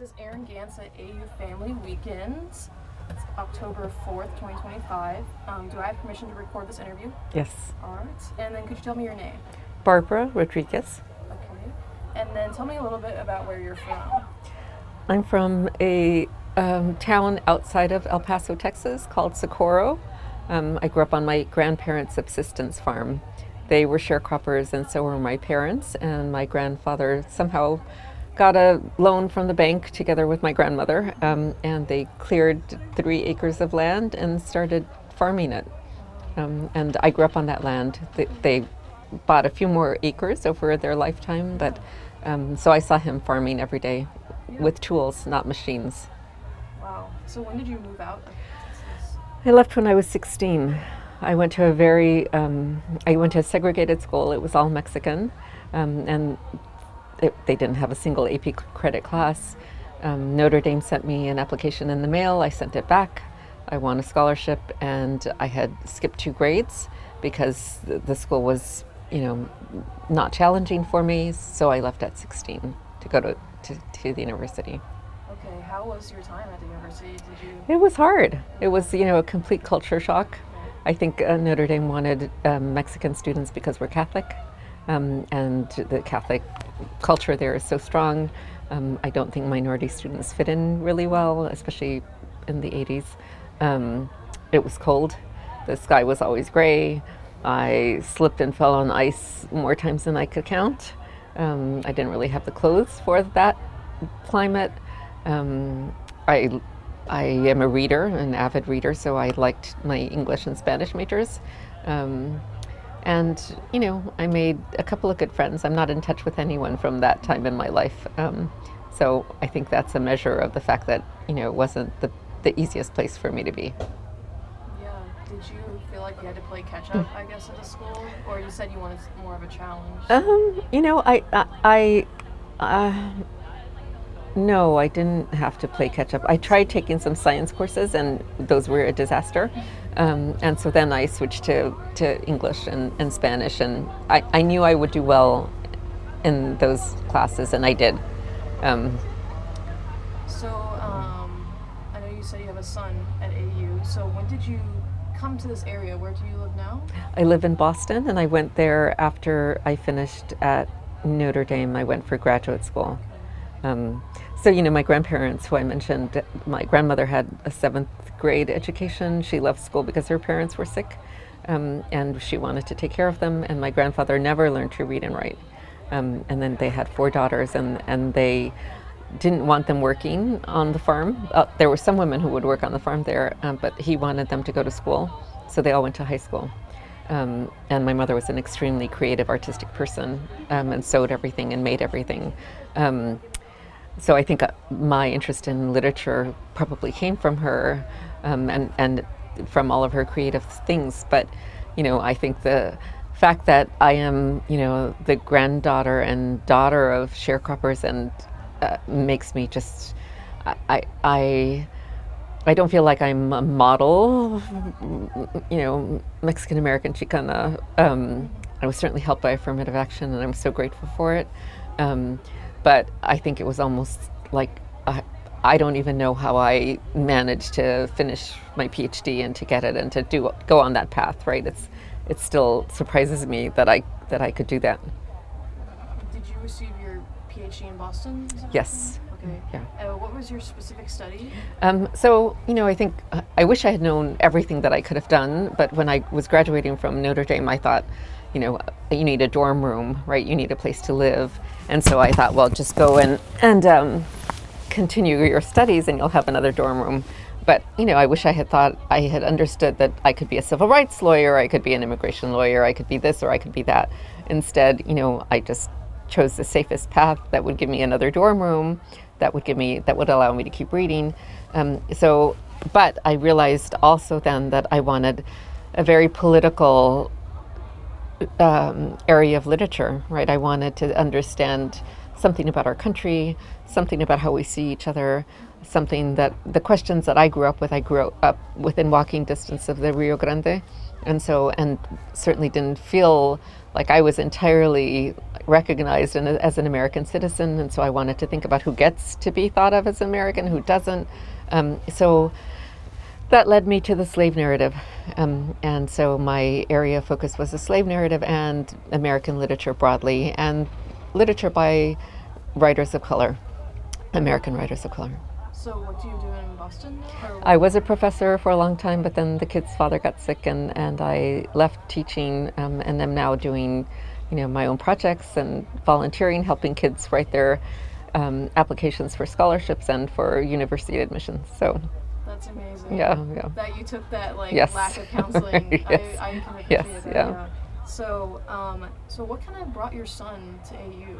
is Erin Gantz at AU Family Weekends. It's October 4th, 2025. Do I have permission to record this interview? Yes. All right. And then could you tell me your name? Barbara Rodriguez. Okay. And then tell me a little bit about where you're from. I'm from a town outside of El Paso, Texas called Socorro. I grew up on my grandparents' subsistence farm. They were sharecroppers and so were my parents, and my grandfather somehow got a loan from the bank together with my grandmother, and they cleared 3 acres of land and started farming it. And I grew up on that land. They bought a few more acres over their lifetime, but so I saw him farming every day with tools, not machines. Wow. So when did you move out of Texas? I left when I was 16. I went to a segregated school. It was all Mexican, and they didn't have a single AP credit class. Notre Dame sent me an application in the mail. I sent it back. I won a scholarship, and I had skipped 2 grades because the school was, not challenging for me. So I left at 16 to go to the university. Okay. How was your time at the university? It was hard. It was, a complete culture shock. I think Notre Dame wanted Mexican students because we're Catholic, and the Catholic culture there is so strong. I don't think minority students fit in really well, especially in the 80s. It was cold. The sky was always gray. I slipped and fell on ice more times than I could count. I didn't really have the clothes for that climate. I am a reader, an avid reader, so I liked my English and Spanish majors. And, I made a couple of good friends. I'm not in touch with anyone from that time in my life. So I think that's a measure of the fact that, it wasn't the easiest place for me to be. Yeah. Did you feel like you had to play catch up, I guess, at the school? Or you said you wanted more of a challenge? No, I didn't have to play catch up. I tried taking some science courses, and those were a disaster. And so then I switched to English and Spanish, and I knew I would do well in those classes, and I did. So I know you said you have a son at AU. So when did you come to this area? Where do you live now? I live in Boston, and I went there after I finished at Notre Dame. I went for graduate school. So, my grandparents, who I mentioned, my grandmother had a 7th grade education. She left school because her parents were sick, and she wanted to take care of them. And my grandfather never learned to read and write. And then they had 4 daughters, and they didn't want them working on the farm. There were some women who would work on the farm there, but he wanted them to go to school. So they all went to high school. And my mother was an extremely creative, artistic person, and sewed everything and made everything. So I think my interest in literature probably came from her, and from all of her creative things. But, I think the fact that I am, the granddaughter and daughter of sharecroppers and makes me just, I don't feel like I'm a model, Mexican-American Chicana. I was certainly helped by affirmative action, and I'm so grateful for it. But I think it was almost like, I don't even know how I managed to finish my PhD and to get it and to go on that path, right? It still surprises me that I could do that. Did you receive your PhD in Boston? Yes. Okay. Yeah. What was your specific study? So, I think I wish I had known everything that I could have done, but when I was graduating from Notre Dame, I thought, you need a dorm room, right? You need a place to live. And so I thought, well, just go and continue your studies and you'll have another dorm room. But, I wish I had understood that I could be a civil rights lawyer, I could be an immigration lawyer, I could be this or I could be that. Instead, I just chose the safest path that would give me another dorm room, that would allow me to keep reading. But I realized also then that I wanted a very political area of literature, right? I wanted to understand something about our country, something about how we see each other, something that the questions that I grew up within walking distance of the Rio Grande, and certainly didn't feel like I was entirely recognized as an American citizen, and so I wanted to think about who gets to be thought of as American, who doesn't. So that led me to the slave narrative. And so my area of focus was the slave narrative and American literature broadly, and literature by writers of color, American writers of color. So what do you do in Boston now? I was a professor for a long time, but then the kid's father got sick, and I left teaching, and I'm now doing, my own projects and volunteering, helping kids write their applications for scholarships and for university admissions. So that's amazing. Yeah. That you took that Yes. lack of counseling. Yes. I can appreciate Yes, that. yeah. So what kind of brought your son to AU?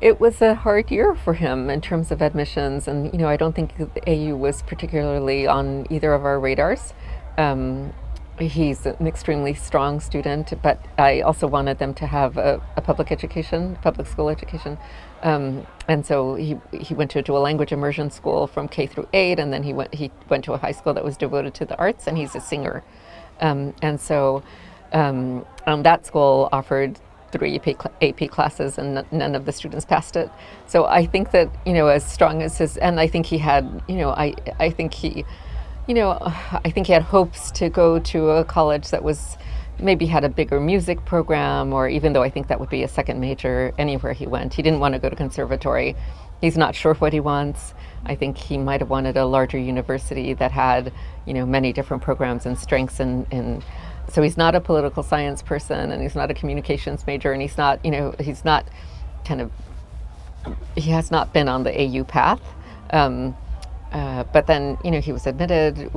It was a hard year for him in terms of admissions, and I don't think AU was particularly on either of our radars. He's an extremely strong student, but I also wanted them to have a public education, public school education. And so he went to a dual language immersion school from K through 8, and then he went to a high school that was devoted to the arts, and he's a singer. And so that school offered 3 AP classes, and none of the students passed it. So I think that, as strong as his, and I think he had, I think he had hopes to go to a college that was maybe had a bigger music program, or even though I think that would be a second major anywhere he went. He didn't want to go to conservatory. He's not sure what he wants. I think he might have wanted a larger university that had, many different programs and strengths, and so he's not a political science person, and he's not a communications major, and he's not, he has not been on the AU path. But then, he was admitted.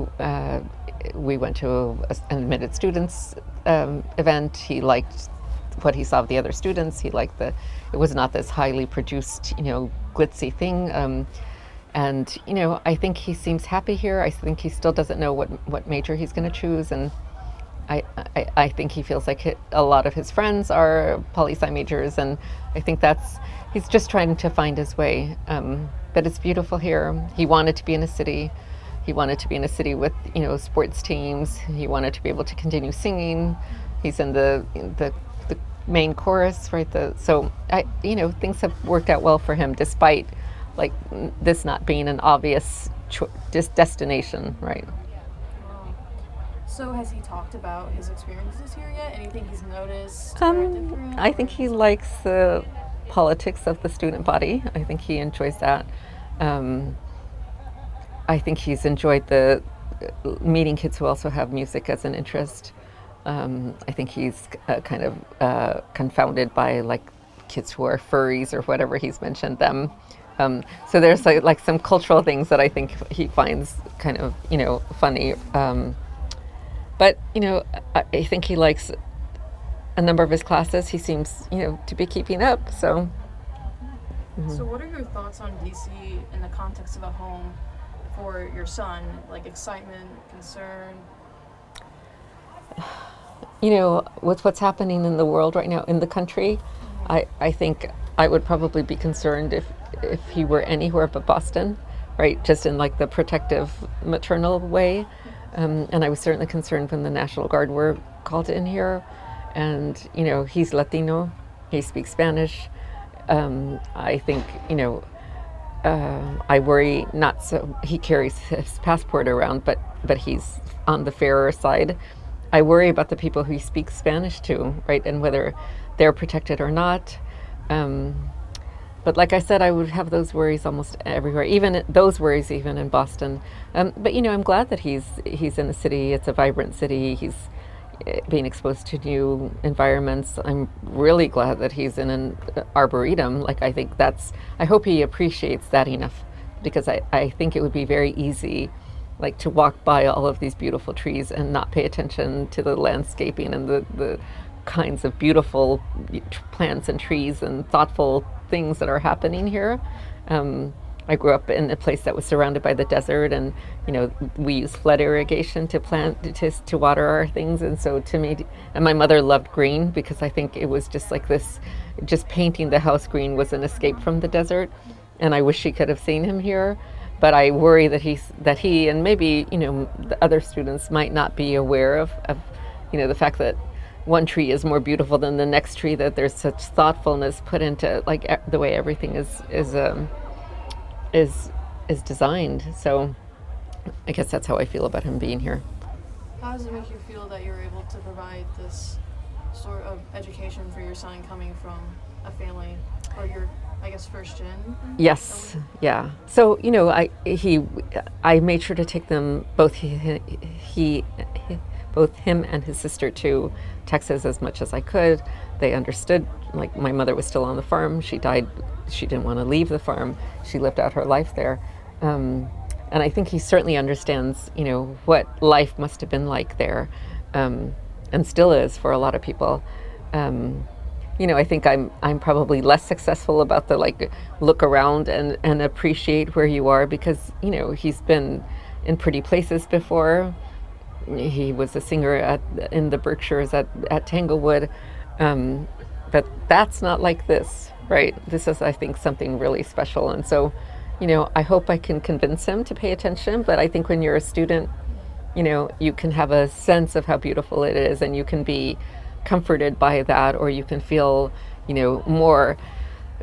We went to an admitted students event. He liked what he saw of the other students. He liked it was not this highly produced, glitzy thing. And, I think he seems happy here. I think he still doesn't know what major he's going to choose. And I think he feels like a lot of his friends are poli-sci majors, and I think he's just trying to find his way. But it's beautiful here. He wanted to be in a city. He wanted to be in a city with, sports teams. He wanted to be able to continue singing. He's in the main chorus, right? So things have worked out well for him, despite this not being an obvious destination, right? So has he talked about his experiences here yet? Anything he's noticed? Different? I think he likes the politics of the student body. I think he enjoys that. I think he's enjoyed the meeting kids who also have music as an interest. I think he's kind of confounded by kids who are furries or whatever he's mentioned them. So there's like some cultural things that I think he finds kind of funny. But I think he likes a number of his classes. He seems to be keeping up. So. Mm-hmm. So what are your thoughts on DC in the context of a home for your son? Like excitement, concern? With what's happening in the world right now in the country, I think I would probably be concerned if he were anywhere but Boston, right? Just in the protective maternal way. And I was certainly concerned when the National Guard were called in here. And, he's Latino, he speaks Spanish. I think, I worry not so, he carries his passport around, but he's on the fairer side. I worry about the people who he speaks Spanish to, right, and whether they're protected or not. But like I said, I would have those worries almost everywhere, even in Boston. But I'm glad that he's in the city. It's a vibrant city. He's being exposed to new environments. I'm really glad that he's in an arboretum. I hope he appreciates that enough, because I think it would be very easy to walk by all of these beautiful trees and not pay attention to the landscaping and the kinds of beautiful plants and trees and thoughtful things that are happening here. I grew up in a place that was surrounded by the desert, and we use flood irrigation to water our things. And so to me, and my mother loved green, because I think it was just just painting the house green was an escape from the desert. And I wish she could have seen him here, but I worry that he and maybe the other students might not be aware of the fact that one tree is more beautiful than the next tree, that there's such thoughtfulness put into like the way everything is is designed. So I guess that's how I feel about him being here. How does it make you feel that you're able to provide this sort of education for your son coming from a family, or your, I guess, first gen? Yes, yeah. So I made sure to take them both both him and his sister to Texas as much as I could. They understood. Like, my mother was still on the farm. She died. She didn't want to leave the farm. She lived out her life there. And I think he certainly understands, what life must have been like there, and still is for a lot of people. I think I'm probably less successful about the like look around and appreciate where you are, because he's been in pretty places before. He was a singer in the Berkshires at Tanglewood, but that's not like this, right? This is, I think, something really special. And so, I hope I can convince him to pay attention. But I think when you're a student, you can have a sense of how beautiful it is, and you can be comforted by that, or you can feel, more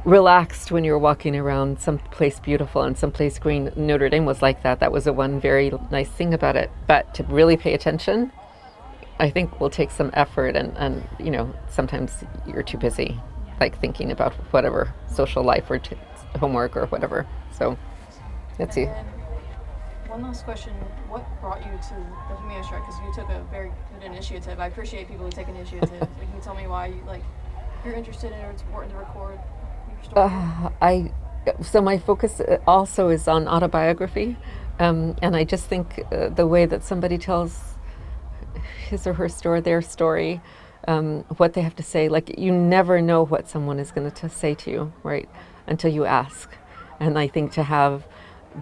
relaxed when you're walking around someplace beautiful and someplace green. Notre Dame was like that. That was the one very nice thing about it. But to really pay attention, I think will take some effort, and sometimes you're too busy, like thinking about whatever social life or homework or whatever. So let's see. And one last question: what brought you to the Humane Strike? Because you took a very good initiative. I appreciate people who take initiative. Can you tell me why you're interested in it, or it's important to record your story? So my focus also is on autobiography, and I just think the way that somebody tells his or her story, their story, what they have to say, like, you never know what someone is going to say to you, right, until you ask. And I think to have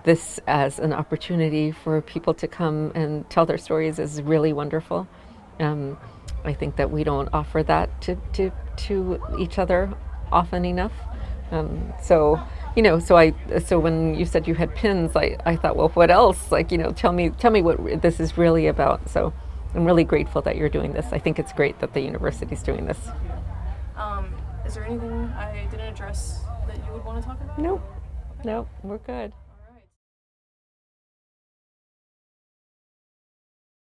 this as an opportunity for people to come and tell their stories is really wonderful. I think that we don't offer that to each other often enough. So when you said you had pins, I thought, well, what else? Like, tell me what this is really about. So I'm really grateful that you're doing this. I think it's great that the university's doing this. Is there anything I didn't address that you would want to talk about? No, we're good.